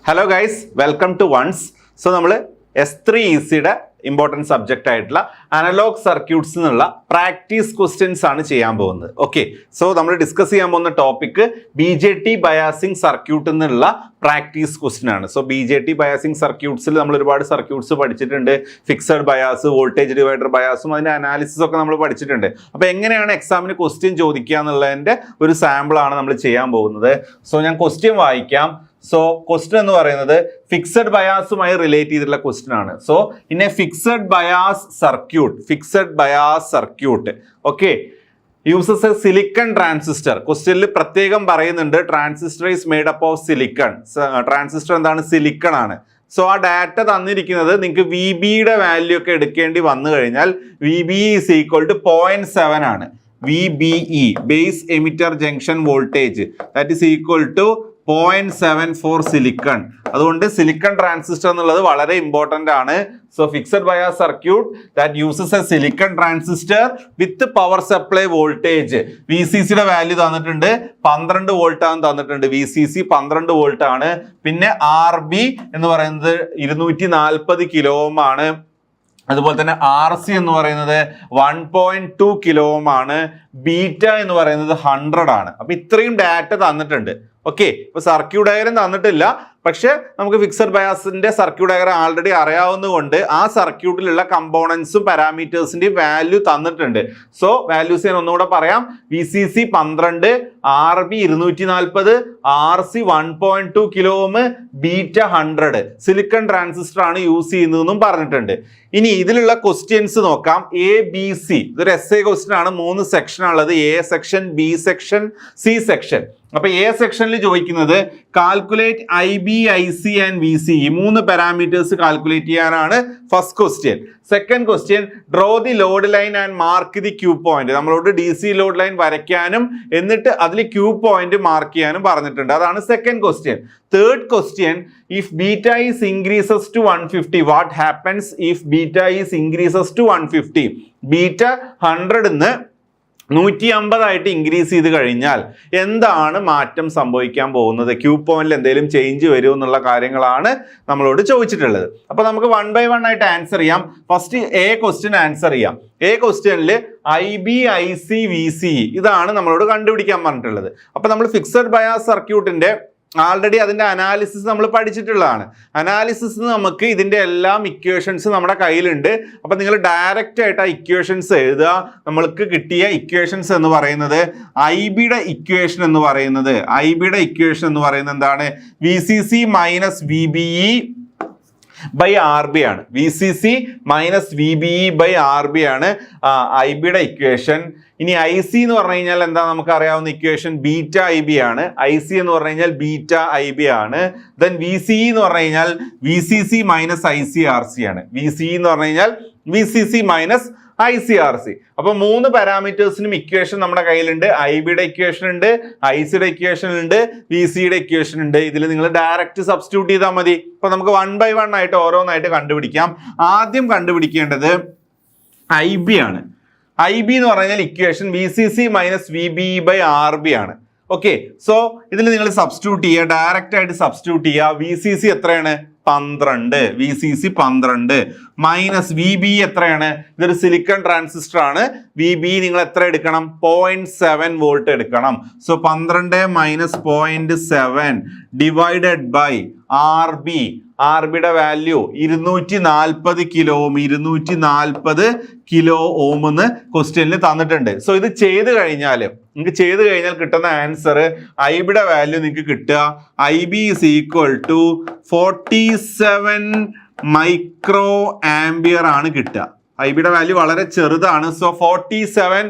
Hello guys, welcome to Once. So നമ്മൾ S3 ECയുടെ important subject ആയിട്ടുള്ള analogue circuits എന്നുള്ള practice questions ആണ് ചെയ്യാൻ പോകുന്നത്. ഓക്കെ, സോ നമ്മൾ ഡിസ്കസ് ചെയ്യാൻ പോകുന്ന ടോപ്പിക്ക് BJT ബയാസിംഗ് സർക്യൂട്ട് എന്നുള്ള പ്രാക്ടീസ് ക്വസ്റ്റ്യൻ ആണ്. സോ BJT ബയാസിംഗ് സർക്യൂട്ട്സിൽ നമ്മൾ ഒരുപാട് സർക്യൂട്ട്സ് പഠിച്ചിട്ടുണ്ട്. ഫിക്സഡ് ബയാസ്, വോൾട്ടേജ് ഡിവൈഡർ ബയാസും അതിൻ്റെ അനാലിസിസ് ഒക്കെ നമ്മൾ പഠിച്ചിട്ടുണ്ട്. അപ്പോൾ എങ്ങനെയാണ് എക്സാമിന് ക്വസ്റ്റ്യൻ ചോദിക്കുക എന്നുള്ളതിൻ്റെ ഒരു സാമ്പിൾ ആണ് നമ്മൾ ചെയ്യാൻ പോകുന്നത്. സോ ഞാൻ ക്വസ്റ്റ്യൻ വായിക്കാം. സോ ക്വസ്റ്റ്യൻ എന്ന് പറയുന്നത് ഫിക്സഡ് ബയാസുമായി റിലേറ്റ് ചെയ്തിട്ടുള്ള ക്വസ്റ്റ്യൻ ആണ്. So in a fixed bias circuit okay uses a silicon transistor. ക്വസ്റ്റ്യനിൽ പ്രത്യേകം പറയുന്നുണ്ട് transistor is made up of silicon. Transistor എന്താണ്? സിലിക്കൺ ആണ്. സോ ആ ഡാറ്റ തന്നിരിക്കുന്നത് നിങ്ങൾക്ക് VBയുടെ വാല്യൂ ഒക്കെ എടുക്കേണ്ടി വന്നു കഴിഞ്ഞാൽ VBE ഈസ് ഈക്വൽ ടു 0.7 ആണ്. VBE base emitter junction voltage that is equal to 0.7 for silicon. അതുകൊണ്ട് സിലിക്കൺ ട്രാൻസിസ്റ്റർ എന്നുള്ളത് വളരെ ഇമ്പോർട്ടൻ്റ് ആണ്. So fixed bias circuit that uses a silicon transistor with power supply voltage. VCCയുടെ value തന്നിട്ടുണ്ട് 12 volt ആണ് തന്നിട്ടുണ്ട്. VCC 12 volt ആണ്. പിന്നെ RB എന്ന് പറയുന്നത് 240 കിലോ ഓം ആണ്. അതുപോലെ തന്നെ RC എന്ന് പറയുന്നത് 1.2 കിലോ ഓം ആണ്. ബീറ്റ എന്ന് പറയുന്നത് 100 ആണ്. അപ്പൊ ഇത്രയും ഡാറ്റ തന്നിട്ടുണ്ട്. ഓക്കെ, ഇപ്പൊ സർക്യൂട്ട് ഡയഗ്രം തന്നിട്ടില്ല, പക്ഷെ നമുക്ക് ഫിക്സഡ് ബയാസിന്റെ സർക്യൂട്ട് ഡയഗ്രം ആൾറെഡി അറിയാവുന്നതുകൊണ്ട് ആ സർക്യൂട്ടിലുള്ള കമ്പോണൻസും പാരാമീറ്റേഴ്സിന്റെയും വാല്യൂ തന്നിട്ടുണ്ട്. സോ വാല്യൂസ് ഞാൻ ഒന്നുകൂടെ പറയാം. VCC 12, RB 240, RC 1.2 kilo ohm, beta 100. Silicon transistor ആണ് യൂസ് ചെയ്യുന്നതെന്നും പറഞ്ഞിട്ടുണ്ട്. ഇനി ഇതിലുള്ള ക്വസ്റ്റ്യൻസ് നോക്കാം. ABC ഇതൊരു essay ക്വസ്റ്റ്യൻ ആണ്. 3 സെക്ഷൻ ഉള്ളത്. A section, B section, C section. അപ്പൊ A സെക്ഷനിൽ ചോദിക്കുന്നത് calculate IB, IC and VC ഈ 3 പാരാമീറ്റേഴ്സ് കാൽക്കുലേറ്റ് ചെയ്യാനാണ് first question. Second question draw the load line and mark the Q point. നമ്മളോട് DC load line വരയ്ക്കാനും എന്നിട്ട് അതിൽ ക്യൂ പോയിന്റ് മാർക്ക് ചെയ്യാനും പറഞ്ഞിട്ടുണ്ട്. അതാണ് second question. Third question if beta is increases to 150 what happens if beta is increases to 150. Beta 100 150 ആയിട്ട് increase ചെയ്ത് കഴിഞ്ഞാൽ എന്താണ് മാറ്റം സംഭവിക്കാൻ പോകുന്നത്? ക്യൂ പോയിന്റിൽ എന്തെങ്കിലും ചേഞ്ച് വരുമോ എന്നുള്ള കാര്യങ്ങളാണ് നമ്മളോട് ചോദിച്ചിട്ടുള്ളത്. അപ്പൊ നമുക്ക് 1 by 1 ആയിട്ട് ആൻസർ ചെയ്യാം. ഫസ്റ്റ് A ക്വസ്റ്റ്യൻ ആൻസർ ചെയ്യാം. A ക്വസ്റ്റ്യനിൽ IB, IC, VC ഇതാണ് നമ്മളോട് കണ്ടുപിടിക്കാൻ പറഞ്ഞിട്ടുള്ളത്. അപ്പൊ നമ്മൾ ഫിക്സഡ് ബയാസ് സർക്യൂട്ടിന്റെ ആൾറെഡി അതിന്റെ അനാലിസിസ് നമ്മൾ പഠിച്ചിട്ടുള്ളതാണ്. അനാലിസിസ് നമുക്ക് ഇതിന്റെ എല്ലാം ഇക്വേഷൻസ് നമ്മുടെ കയ്യിലുണ്ട്. അപ്പൊ നിങ്ങൾ ഡയറക്റ്റ് ആയിട്ട് ആ ഇക്വേഷൻസ് എഴുതുക. നമ്മൾക്ക് കിട്ടിയ ഇക്വേഷൻസ് എന്ന് പറയുന്നത് IBയുടെ ഇക്വേഷൻ എന്ന് പറയുന്നത് എന്താണ്? VCC minus VBE by RB ആണ്. VCC minus VBE by RB ആണ് IBയുടെ ഇക്വേഷൻ. ഇനി IC എന്ന് പറഞ്ഞു കഴിഞ്ഞാൽ എന്താ നമുക്ക് അറിയാവുന്ന ഇക്വേഷൻ? ബീറ്റ IB ആണ്. IC എന്ന് പറഞ്ഞു കഴിഞ്ഞാൽ ബീറ്റ IB ആണ്. ദെൻ VCE എന്ന് പറഞ്ഞു കഴിഞ്ഞാൽ VCC മൈനസ് ICRC ആണ്. VCE എന്ന് പറഞ്ഞു കഴിഞ്ഞാൽ VCC മൈനസ് ICRC. അപ്പൊ 3 പാരാമീറ്റേഴ്സിനും ഇക്വേഷൻ നമ്മുടെ കയ്യിലുണ്ട്. IBയുടെ ഇക്വേഷൻ ഉണ്ട്, ICയുടെ ഇക്വേഷൻ ഉണ്ട്, VCയുടെ ഇക്വേഷൻ ഉണ്ട്. ഇതിൽ നിങ്ങൾ ഡയറക്റ്റ് സബ്സ്റ്റിറ്റ്യൂട്ട് ചെയ്താൽ മതി. അപ്പൊ നമുക്ക് 1 by 1 ആയിട്ട് ഓരോന്നായിട്ട് കണ്ടുപിടിക്കാം. ആദ്യം കണ്ടുപിടിക്കേണ്ടത് IB ആണ്. IB എന്ന് പറഞ്ഞാൽ equation VCC minus VBE by RB ആണ്. ഓക്കെ, സോ ഇതിൽ നിങ്ങൾ സബ്സ്റ്റിറ്റ്യൂട്ട് ചെയ്യുക, ഡയറക്റ്റ് ആയിട്ട് സബ്സ്റ്റിറ്റ്യൂട്ട് ചെയ്യുക. VCC എത്രയാണ്? 12. VCC 12 മൈനസ് VBE എത്രയാണ്? ഇതൊരു സിലിക്കൺ ട്രാൻസിസ്റ്റർ ആണ്. VBE നിങ്ങൾ എത്ര എടുക്കണം? 0.7 വോൾട്ട് എടുക്കണം. So 12 minus 0.7 divided by RB. RBയുടെ value 240 kilo ohm. 240 kilo ohm എന്ന് ക്വസ്റ്റ്യനിൽ തന്നിട്ടുണ്ട്. സോ ഇത് ചെയ്ത് കഴിഞ്ഞാൽ കിട്ടുന്ന ആൻസർ IBയുടെ വാല്യൂ നിങ്ങൾക്ക് കിട്ടുക IB is equal to 47 micro ampere ആണ് കിട്ടുക. IBയുടെ വാല്യൂ വളരെ ചെറുതാണ്. സോ 47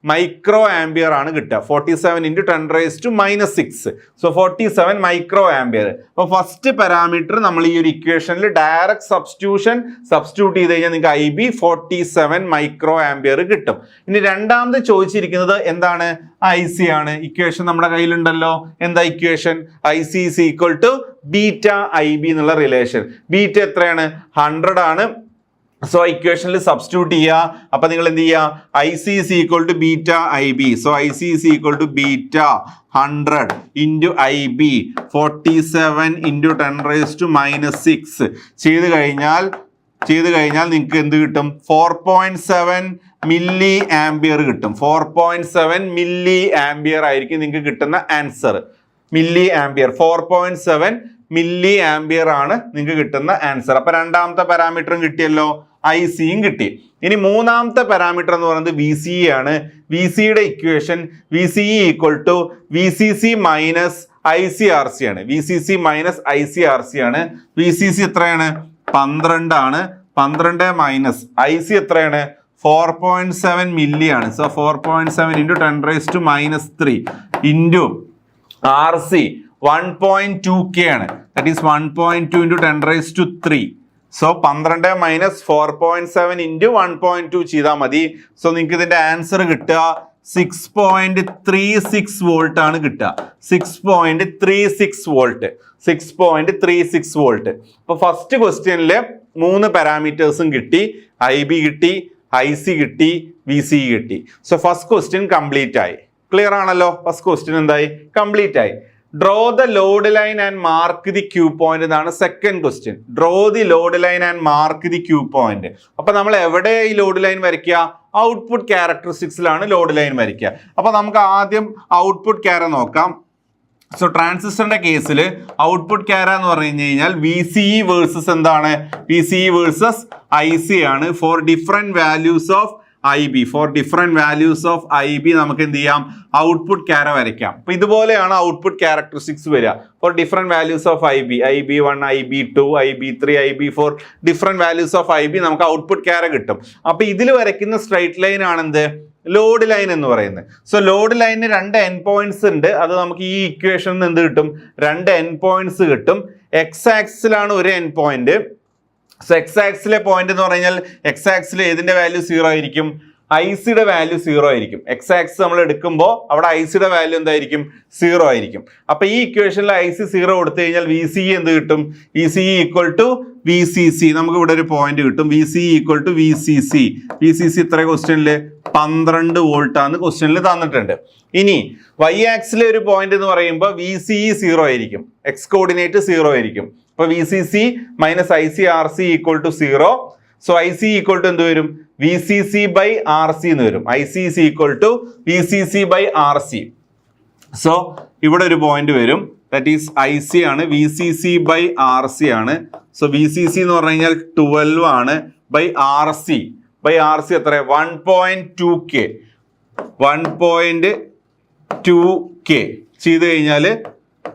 മൈക്രോ ആംബിയർ ആണ് കിട്ടുക. 47 × 10⁻⁻6. So 47 micro ampere. അപ്പോൾ ഫസ്റ്റ് പാരാമീറ്റർ നമ്മൾ ഈ ഒരു ഇക്വേഷനിൽ ഡയറക്റ്റ് സബ്സ്റ്റിറ്റ്യൂട്ട് ചെയ്ത് കഴിഞ്ഞാൽ നിങ്ങൾക്ക് IB 47 മൈക്രോ ആംബിയർ കിട്ടും. ഇനി രണ്ടാമത് ചോദിച്ചിരിക്കുന്നത് എന്താണ്? IC ആണ്. ഇക്വേഷൻ നമ്മുടെ കയ്യിലുണ്ടല്ലോ. എന്താ equation? IC is equal to beta IB എന്നുള്ള റിലേഷൻ. ബീറ്റ എത്രയാണ്? 100 ആണ്. സോ ഇക്വേഷനിൽ സബ്സ്റ്റിറ്റ്യൂട്ട് ചെയ്യുക. അപ്പൊ നിങ്ങൾ എന്ത് ചെയ്യുക? I C is equal to beta I B. So I C is equal to beta 100 into I B 47 into 10⁻⁻6 ചെയ്ത് കഴിഞ്ഞാൽ നിങ്ങൾക്ക് എന്ത് കിട്ടും? 4.7 മില്ലി ആംബിയർ കിട്ടും. 4.7 മില്ലി ആംബിയർ ആയിരിക്കും നിങ്ങൾക്ക് കിട്ടുന്ന answer. Milli ampere 4.7 milli ampere ആണ് നിങ്ങൾക്ക് കിട്ടുന്ന ആൻസർ. അപ്പൊ രണ്ടാമത്തെ പാരാമീറ്ററും കിട്ടിയല്ലോ, ഐ സിയും കിട്ടി. ഇനി മൂന്നാമത്തെ പാരാമീറ്റർ എന്ന് പറയുന്നത് വി സി ആണ്. വി സിയുടെ equation V C equal to V C C minus I C R C ആണ്. V C C minus I C R C ആണ്. വി സി സി എത്രയാണ്? 12 ആണ്. 12 മൈനസ് ഐ സി എത്രയാണ്? 4.7 milli ആണ്. So 4.7 into 10⁻³ into R C 1.2k ആണ്. That is 1.2 into 10⁻³ so 12 minus 4.7 into 1.2 ചെയ്താൽ മതി. So നിങ്ങൾക്ക് ഇതിന്റെ ആൻസർ കിട്ടുക 6.36 വോൾട്ട് ആണ് കിട്ടുക. 6.36 വോൾട്ട്. 6.36 വോൾട്ട്. അപ്പൊ ഫസ്റ്റ് ക്വസ്റ്റ്യനിൽ 3 പാരാമീറ്റേഴ്സും കിട്ടി. ഐ ബി കിട്ടി, ഐ സി കിട്ടി, വി സി കിട്ടി. സോ ഫസ്റ്റ് ക്വസ്റ്റ്യൻ കംപ്ലീറ്റ് ആയി. ക്ലിയർ ആണല്ലോ? ഫസ്റ്റ് ക്വസ്റ്റ്യൻ എന്തായി? കംപ്ലീറ്റ് ആയി. Draw the load line and mark the Q point എന്നാണ് second question. Draw the load line and mark the Q point. അപ്പൊ നമ്മൾ എവിടെ ഈ ലോഡ് ലൈൻ വരയ്ക്കുക? ഔട്ട്പുട്ട് ക്യാരക്ടറിസ്റ്റിക്സിലാണ് ലോഡ് ലൈൻ വരയ്ക്കുക. അപ്പൊ നമുക്ക് ആദ്യം ഔട്ട്പുട്ട് ക്യാര നോക്കാം. സോ ട്രാൻസിസ്റ്ററിന്റെ കേസിൽ ഔട്ട്പുട്ട് ക്യാര എന്ന് പറഞ്ഞു കഴിഞ്ഞാൽ വി സി ഇ വേഴ്സസ് എന്താണ്? V C E versus I C ആണ്. Four different values of I B. Four different values of I B നമുക്ക് എന്ത് ചെയ്യാം? ഔട്ട്പുട്ട് ക്യാര വരയ്ക്കാം. അപ്പൊ ഇതുപോലെയാണ് ഔട്ട്പുട്ട് ക്യാരക്ടറിസ്റ്റിക്സ് വരിക. Four different values of I B, IB1, IB2, IB3, IB4 different values of I B നമുക്ക് ഔട്ട്പുട്ട് ക്യാര കിട്ടും. അപ്പൊ ഇതിൽ വരയ്ക്കുന്ന സ്ട്രൈറ്റ് ലൈൻ ആണ് എന്ത്? ലോഡ് ലൈൻ എന്ന് പറയുന്നത്. സോ ലോഡ് ലൈനിന് 2 എൻഡ് പോയിന്റ്സ് ഉണ്ട്. അത് നമുക്ക് ഈ ഇക്വേഷനിൽ എന്ത് കിട്ടും? 2 എൻഡ് പോയിന്റ്സ് കിട്ടും. എക്സ് ആക്സിലാണ് ഒരു എൻഡ് പോയിന്റ്. സോ എക്സ് ആക്സിലെ പോയിന്റ് എന്ന് പറഞ്ഞാൽ എക്സ് ആക്സിൽ ഏതിന്റെ വാല്യൂ 0 ആയിരിക്കും? ഐ സിയുടെ വാല്യൂ 0 ആയിരിക്കും. എക്സ് ആക്സിസ് നമ്മൾ എടുക്കുമ്പോൾ അവിടെ ഐ സിയുടെ വാല്യൂ എന്തായിരിക്കും? 0 ആയിരിക്കും. അപ്പൊ ഈ ഇക്വേഷനിൽ ഐ സി 0 കൊടുത്തു കഴിഞ്ഞാൽ വി സി എന്ത് കിട്ടും? V C equal to V C C. നമുക്ക് ഇവിടെ ഒരു പോയിന്റ് കിട്ടും. V C equal to V C C. V C C ഇത്ര ക്വസ്റ്റ്യനിൽ 12 വോൾട്ട് ആണ് ക്വസ്റ്റ്യനിൽ തന്നിട്ടുണ്ട്. ഇനി വൈ ആക്സിലെ ഒരു പോയിന്റ് എന്ന് പറയുമ്പോൾ വി സി 0 ആയിരിക്കും. എക്സ് കോർഡിനേറ്റ് 0 ആയിരിക്കും. അപ്പൊ V C C minus I C R C equal to 0. So I C equal to എന്ത് വരും? V C C by R C എന്ന് വരും. I C is equal to V C C by R C. So ഇവിടെ ഒരു point വരും. That is I C ആണ്. V C C by R C ആണ്. So V C C എന്ന് പറഞ്ഞു കഴിഞ്ഞാൽ 12 ആണ്. By R C. By R C എത്ര? 1.2k. 1.2k ചെയ്ത് കഴിഞ്ഞാൽ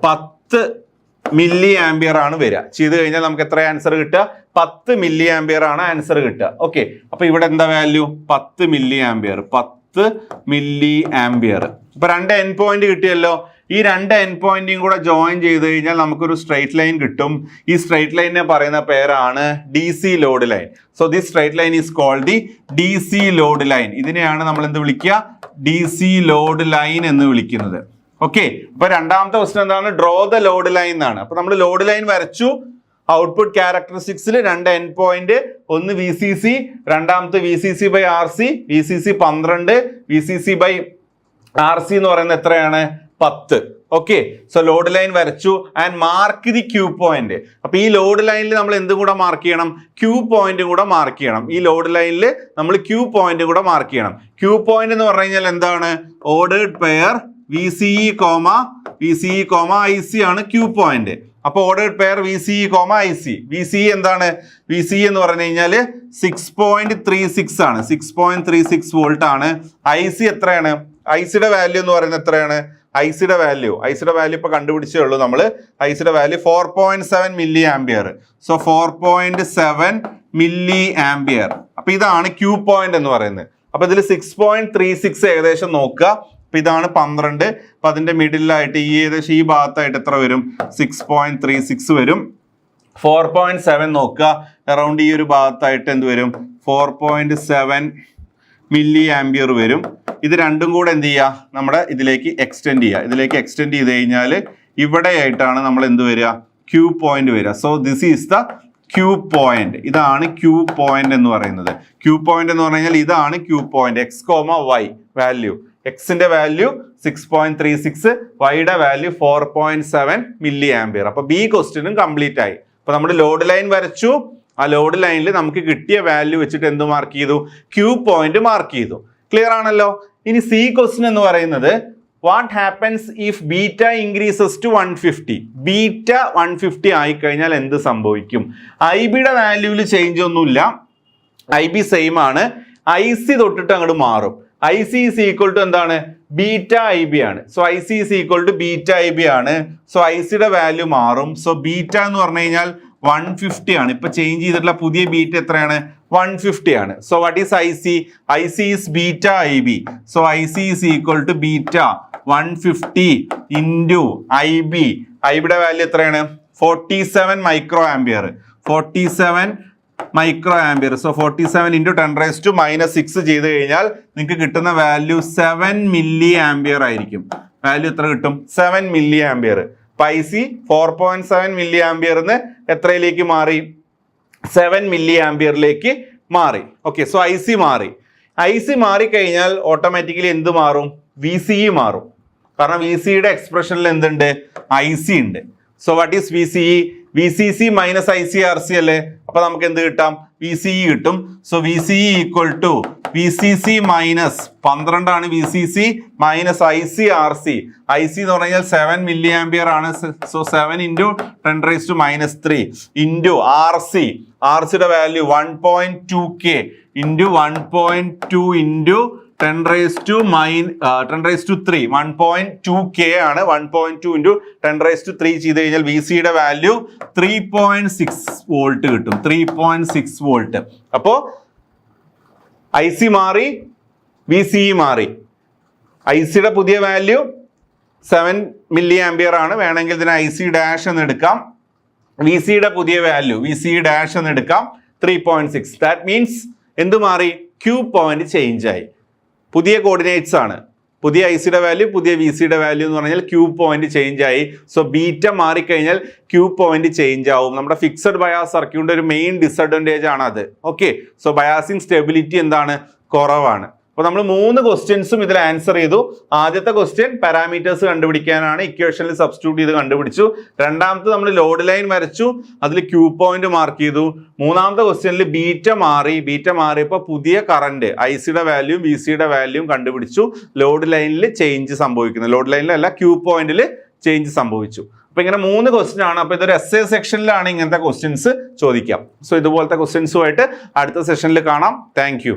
10 മില്ലി ആംബിയർ ആണ് വരിക. ചെയ്ത് കഴിഞ്ഞാൽ നമുക്ക് എത്ര ആൻസർ കിട്ടുക? 10 മില്ലി ആംബിയർ ആണ് ആൻസർ കിട്ടുക. ഓക്കെ. അപ്പൊ ഇവിടെ എന്താ value? 10 milli ampere. 10 milli ampere. അപ്പൊ 2 എൻഡ് പോയിന്റ് കിട്ടിയല്ലോ. ഈ 2 എൻഡ് പോയിന്റും കൂടെ ജോയിൻ ചെയ്ത് കഴിഞ്ഞാൽ നമുക്കൊരു സ്ട്രൈറ്റ് ലൈൻ കിട്ടും. ഈ സ്ട്രൈറ്റ് ലൈനിനെ പറയുന്ന പേരാണ് D C load line. So this straight line is called the D C load line. ഇതിനെയാണ് നമ്മൾ എന്ത് വിളിക്കുക? ഡി സി ലോഡ് ലൈൻ എന്ന് വിളിക്കുന്നത്. ഓക്കെ. അപ്പൊ രണ്ടാമത്തെ ക്വസ്റ്റൻ എന്താണ്? ഡ്രോ ദ ലോഡ് ലൈൻ എന്നാണ്. അപ്പൊ നമ്മൾ ലോഡ് ലൈൻ വരച്ചു. ഔട്ട്പുട്ട് ക്യാരക്ടറിസ്റ്റിക്സിൽ 2 എൻഡ് പോയിന്റ്, ഒന്ന് വി സി സി, രണ്ടാമത്തെ V C C by R C. V C C 12, V C C by R C എന്ന് പറയുന്നത് എത്രയാണ്? 10. ഓക്കെ. സോ ലോഡ് ലൈൻ വരച്ചു and mark the Q point. അപ്പൊ ഈ ലോഡ് ലൈനിൽ നമ്മൾ എന്തും കൂടെ മാർക്ക് ചെയ്യണം? ക്യൂ പോയിന്റും കൂടെ മാർക്ക് ചെയ്യണം. ഈ ലോഡ് ലൈനിൽ നമ്മൾ ക്യൂ പോയിന്റും കൂടെ മാർക്ക് ചെയ്യണം. ക്യൂ പോയിന്റ് എന്ന് പറഞ്ഞു കഴിഞ്ഞാൽ എന്താണ്? Ordered pair V C E comma I C ആണ് ക്യൂ പോയിന്റ്. അപ്പൊ ordered pair V C E comma I C. V C എന്താണ്? വി സി എന്ന് പറഞ്ഞു കഴിഞ്ഞാൽ 6.36 ആണ്. 6.36 വോൾട്ട് ആണ്. ഐ സി എത്രയാണ്? ഐ സിയുടെ വാല്യൂ എന്ന് പറയുന്നത് എത്രയാണ്? ഐ സിയുടെ വാല്യൂ ഇപ്പൊ കണ്ടുപിടിച്ചേ ഉള്ളൂ നമ്മൾ. ഐ സിയുടെ value 4.7 milli ampere. So 4.7 milli ampere. അപ്പൊ ഇതാണ് ക്യൂ പോയിന്റ് എന്ന് പറയുന്നത്. അപ്പൊ ഇതിൽ 6.36 ഏകദേശം നോക്കുക. അപ്പൊ ഇതാണ് 12. അപ്പൊ അതിന്റെ മിഡിലായിട്ട് ഏകദേശം ഈ ഭാഗത്തായിട്ട് എത്ര വരും? 6.36 വരും. 4.7 നോക്കുക. അറൗണ്ട് ഈ ഒരു ഭാഗത്തായിട്ട് എന്ത് വരും? 4.7 മില്ലി ആംബിയർ വരും. ഇത് രണ്ടും കൂടെ എന്ത് ചെയ്യുക? നമ്മുടെ ഇതിലേക്ക് എക്സ്റ്റെൻഡ് ചെയ്യുക. ഇതിലേക്ക് എക്സ്റ്റെൻഡ് ചെയ്ത് കഴിഞ്ഞാൽ ഇവിടെ ആയിട്ടാണ് നമ്മൾ എന്ത് വരിക? ക്യൂ പോയിന്റ് വരിക. So this is the Q point. ഇതാണ് ക്യൂ പോയിന്റ് എന്ന് പറയുന്നത്. ക്യൂ പോയിന്റ് എന്ന് പറഞ്ഞു കഴിഞ്ഞാൽ ഇതാണ് ക്യൂ പോയിന്റ്. x,y വാല്യൂ, എക്സിന്റെ വാല്യൂ 6.36, വൈയുടെ വാല്യൂ 4.7 മില്ലി ആംപിയർ. അപ്പൊ ബി ക്വസ്റ്റ്യനും കംപ്ലീറ്റ് ആയി. അപ്പൊ നമ്മൾ ലോഡ് ലൈൻ വരച്ചു. ആ ലോഡ് ലൈനിൽ നമുക്ക് കിട്ടിയ വാല്യൂ വെച്ചിട്ട് എന്ത് മാർക്ക് ചെയ്തു? ക്യൂ പോയിന്റ് മാർക്ക് ചെയ്തു. ക്ലിയർ ആണല്ലോ. ഇനി സി ക്വസ്റ്റ്യൻ എന്ന് പറയുന്നത് what happens if beta increases to 150? Beta 150 ആയിക്കഴിഞ്ഞാൽ എന്ത് സംഭവിക്കും? ഐ ബിയുടെ വാല്യൂവിൽ ചേഞ്ച് ഒന്നുമില്ല, ഐ ബി സെയിം ആണ്. ഐ സി തൊട്ടിട്ട് അങ്ങോട്ട് മാറും. I C is equal to എന്താണ്? ബീറ്റ ഐ ബി ആണ്. So I C is equal to beta I B ആണ്. സോ ഐ സിയുടെ വാല്യൂ മാറും. സോ ബീറ്റ എന്ന് പറഞ്ഞു കഴിഞ്ഞാൽ 150 ആണ്. ഇപ്പൊ ചേഞ്ച് ചെയ്തിട്ടുള്ള പുതിയ ബീറ്റ എത്രയാണ്? 150 ആണ്. So what is I C? I C is beta I B. So I C is equal to beta 150 into I B. I ബിയുടെ വാല്യൂ എത്രയാണ്? 47 micro ampere. 47 micro ampere. So 47 into 10⁻⁻6 ചെയ്ത് കഴിഞ്ഞാൽ നിങ്ങൾക്ക് കിട്ടുന്ന വാല്യൂ 7 മില്ലി ആംപിയർ ആയിരിക്കും. Value എത്ര കിട്ടും? 7 milli ampere. I C 4.7 milli ആംപിയറിന് എത്രയിലേക്ക് മാറി? 7 മില്ലി ആംപിയറിലേക്ക് മാറി. ഓക്കെ, സോ ഐ സി മാറി. ഐ സി മാറിക്കഴിഞ്ഞാൽ ഓട്ടോമാറ്റിക്കലി എന്ത് മാറും? വി സി ഇ മാറും. കാരണം വി സിയുടെ എക്സ്പ്രഷനിൽ എന്തുണ്ട്? ഐ സി ഉണ്ട്. So what is V C E? V C C minus I C R C അല്ലേ? അപ്പൊ നമുക്ക് എന്ത് കിട്ടാം? വി സി ഇ കിട്ടും. So V C E equal to V C C minus 12 ആണ് V C C minus I C R C. I C എന്ന് പറഞ്ഞു കഴിഞ്ഞാൽ 7 മില്ലി ആംപിയർ ആണ്. So 7 into 10⁻³ into R C. R സിയുടെ value 1.2K into 1.2 into 10⁻³ 1.2K ആണ്. 1.2 into 10⁻³ ചെയ്ത് കഴിഞ്ഞാൽ V സിയുടെ വാല്യൂ 3.6 വോൾട്ട് കിട്ടും. 3.6 വോൾട്ട്. അപ്പോ ഐ സി മാറി, വി സി ഇ മാറി. ഐ സിയുടെ പുതിയ വാല്യൂ 7 മില്ലി ആംപിയർ ആണ്. വേണമെങ്കിൽ ഇതിന് ഐ സി ഡാഷ് എന്ന് എടുക്കാം. വി സിയുടെ പുതിയ വാല്യൂ വി സി ഡാഷ് എന്ന് എടുക്കാം 3.6. ദാറ്റ് മീൻസ് എന്ത് മാറി? ക്യൂ പോയിന്റ് ചേഞ്ച് ആയി. പുതിയ കോർഡിനേറ്റ്സ് ആണ്. പുതിയ ഐ സിയുടെ വാല്യൂ, പുതിയ വി സിയുടെ വാല്യൂ എന്ന് പറഞ്ഞാൽ ക്യൂ പോയിന്റ് ചേഞ്ച് ആയി. സോ ബീറ്റ മാറിക്കഴിഞ്ഞാൽ ക്യൂ പോയിന്റ് ചേഞ്ച് ആവും. നമ്മുടെ ഫിക്സഡ് ബയാസ് സർക്യൂട്ടിന്റെ ഒരു മെയിൻ ഡിസഡ്വാൻറ്റേജ് ആണ് അത്. ഓക്കെ, സോ ബയാസിങ് സ്റ്റെബിലിറ്റി എന്താണ്? കുറവാണ്. അപ്പോൾ നമ്മൾ 3 ക്വസ്റ്റ്യൻസും ഇതിൽ ആൻസർ ചെയ്തു. ആദ്യത്തെ ക്വസ്റ്റ്യൻ പാരാമീറ്റേഴ്സ് കണ്ടുപിടിക്കാനാണ്, ഇക്വേഷനിൽ സബ്സ്റ്റിറ്റ്യൂട്ട് ചെയ്ത് കണ്ടുപിടിച്ചു. രണ്ടാമത്തെ നമ്മൾ ലോഡ് ലൈൻ വരച്ചു, അതിൽ ക്യൂ പോയിന്റ് മാർക്ക് ചെയ്തു. മൂന്നാമത്തെ ക്വസ്റ്റ്യനിൽ ബീറ്റ മാറി. ബീറ്റ മാറിയപ്പോൾ പുതിയ കറന്റ് ഐ സിയുടെ വാല്യൂം വി സിയുടെ വാല്യൂം കണ്ടുപിടിച്ചു. ലോഡ് ലൈനിൽ ചേഞ്ച് സംഭവിക്കുന്നു. ലോഡ് ലൈനിലല്ല, ക്യൂ പോയിന്റിൽ ചേഞ്ച് സംഭവിച്ചു. അപ്പൊ ഇങ്ങനെ 3 ക്വസ്റ്റ്യൻ ആണ്. അപ്പൊ ഇതൊരു എസ്സേ സെക്ഷനിലാണ് ഇങ്ങനത്തെ ക്വസ്റ്റ്യൻസ് ചോദിക്കാം. സോ ഇതുപോലത്തെ ക്വസ്റ്റ്യൻസുമായിട്ട് അടുത്ത സെഷനിൽ കാണാം. Thank you.